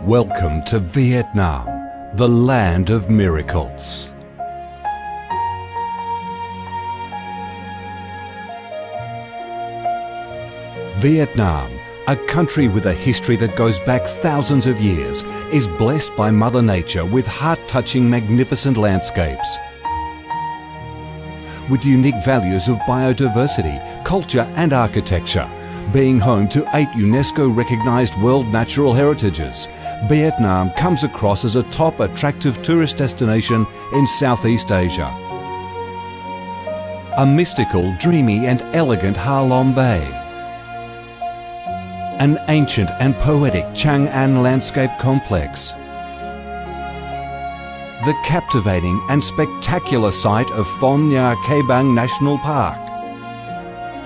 Welcome to Vietnam, the land of miracles. Vietnam, a country with a history that goes back thousands of years, is blessed by Mother Nature with heart-touching, magnificent landscapes. With unique values of biodiversity, culture and architecture, being home to 8 UNESCO-recognised World Natural Heritages, Vietnam comes across as a top attractive tourist destination in Southeast Asia. A mystical, dreamy and elegant Ha Long Bay. An ancient and poetic Chang An landscape complex. The captivating and spectacular site of Phong Nha Ke Bang National Park.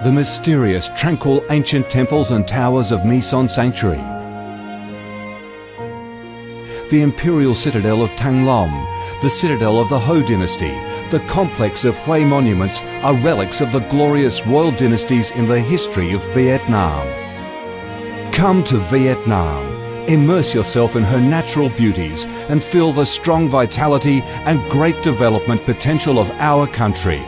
The mysterious, tranquil ancient temples and towers of My Son Sanctuary. The imperial citadel of Thăng Long, the citadel of the Ho dynasty, the complex of Hue monuments are relics of the glorious royal dynasties in the history of Vietnam. Come to Vietnam, immerse yourself in her natural beauties and feel the strong vitality and great development potential of our country.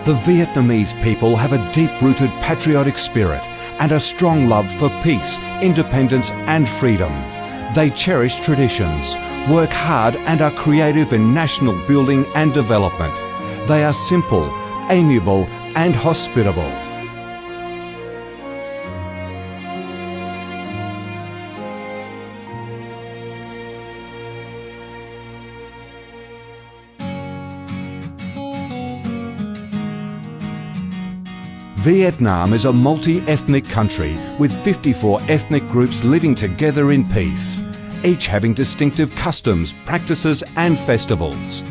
The Vietnamese people have a deep-rooted patriotic spirit and a strong love for peace, independence and freedom. They cherish traditions, work hard and are creative in national building and development. They are simple, amiable and hospitable. Vietnam is a multi-ethnic country with 54 ethnic groups living together in peace, each having distinctive customs, practices and festivals.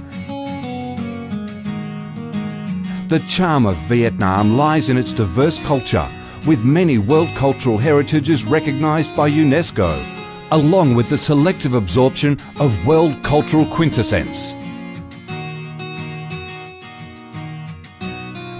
The charm of Vietnam lies in its diverse culture, with many World Cultural Heritages recognised by UNESCO, along with the selective absorption of World Cultural Quintessence.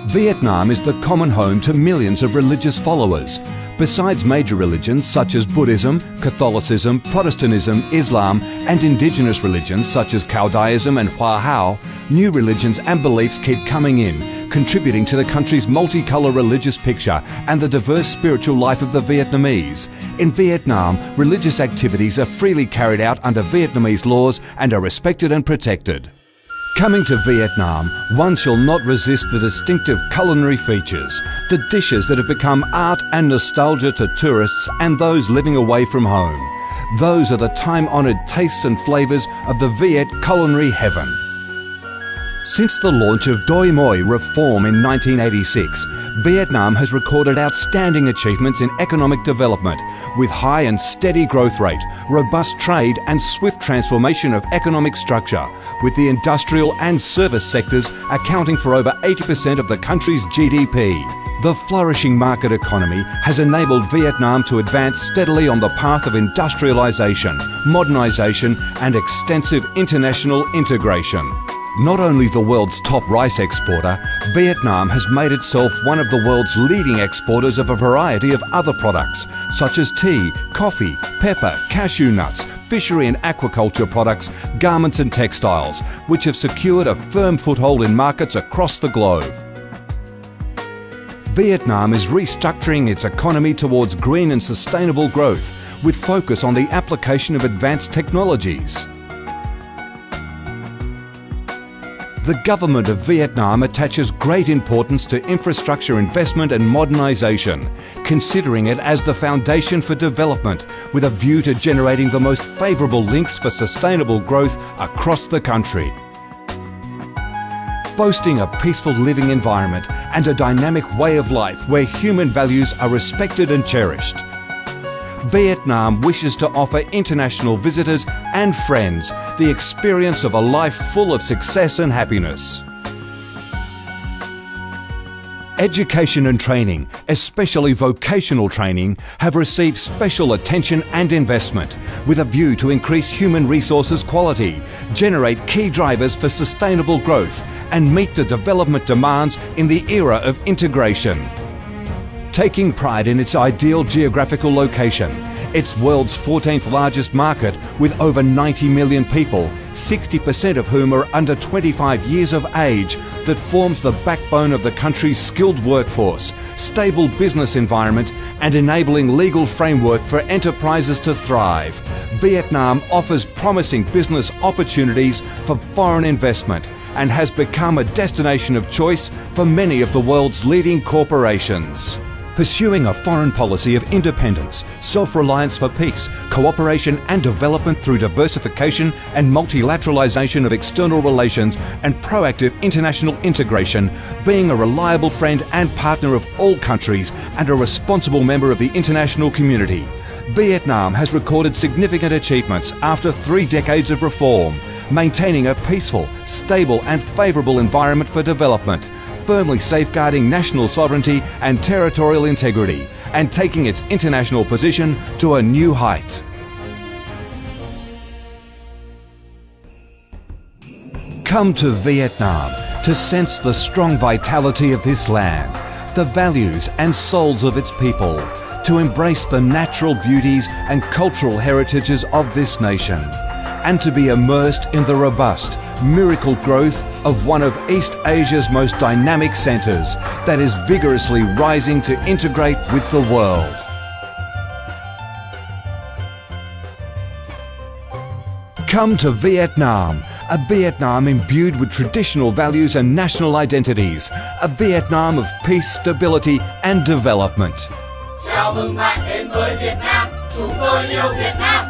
Vietnam is the common home to millions of religious followers. Besides major religions such as Buddhism, Catholicism, Protestantism, Islam and indigenous religions such as Cao Daism and Hoa Hao, new religions and beliefs keep coming in, contributing to the country's multicolour religious picture and the diverse spiritual life of the Vietnamese. In Vietnam, religious activities are freely carried out under Vietnamese laws and are respected and protected. Coming to Vietnam, one shall not resist the distinctive culinary features, the dishes that have become art and nostalgia to tourists and those living away from home. Those are the time-honoured tastes and flavours of the Viet culinary heaven. Since the launch of Doi Moi reform in 1986, Vietnam has recorded outstanding achievements in economic development, with high and steady growth rate, robust trade and swift transformation of economic structure, with the industrial and service sectors accounting for over 80% of the country's GDP. The flourishing market economy has enabled Vietnam to advance steadily on the path of industrialisation, modernisation and extensive international integration. Not only the world's top rice exporter, Vietnam has made itself one of the world's leading exporters of a variety of other products, such as tea, coffee, pepper, cashew nuts, fishery and aquaculture products, garments and textiles, which have secured a firm foothold in markets across the globe. Vietnam is restructuring its economy towards green and sustainable growth, with focus on the application of advanced technologies. The government of Vietnam attaches great importance to infrastructure investment and modernisation, considering it as the foundation for development, with a view to generating the most favourable links for sustainable growth across the country. Boasting a peaceful living environment and a dynamic way of life where human values are respected and cherished, Vietnam wishes to offer international visitors and friends the experience of a life full of success and happiness. Education and training, especially vocational training, have received special attention and investment with a view to increase human resources quality, generate key drivers for sustainable growth and meet the development demands in the era of integration. Taking pride in its ideal geographical location, its world's 14th largest market with over 90 million people, 60% of whom are under 25 years of age, that forms the backbone of the country's skilled workforce, stable business environment and enabling legal framework for enterprises to thrive. Vietnam offers promising business opportunities for foreign investment and has become a destination of choice for many of the world's leading corporations. Pursuing a foreign policy of independence, self-reliance for peace, cooperation and development through diversification and multilateralization of external relations and proactive international integration, being a reliable friend and partner of all countries and a responsible member of the international community. Vietnam has recorded significant achievements after 3 decades of reform, maintaining a peaceful, stable and favourable environment for development, firmly safeguarding national sovereignty and territorial integrity, and taking its international position to a new height. Come to Vietnam to sense the strong vitality of this land, the values and souls of its people, to embrace the natural beauties and cultural heritages of this nation, and to be immersed in the robust, miracle growth of one of East Asia's most dynamic centres that is vigorously rising to integrate with the world. Come to Vietnam, a Vietnam imbued with traditional values and national identities, a Vietnam of peace, stability and development. Chào mừng bạn đến với Việt Nam, chúng tôi yêu Việt Nam.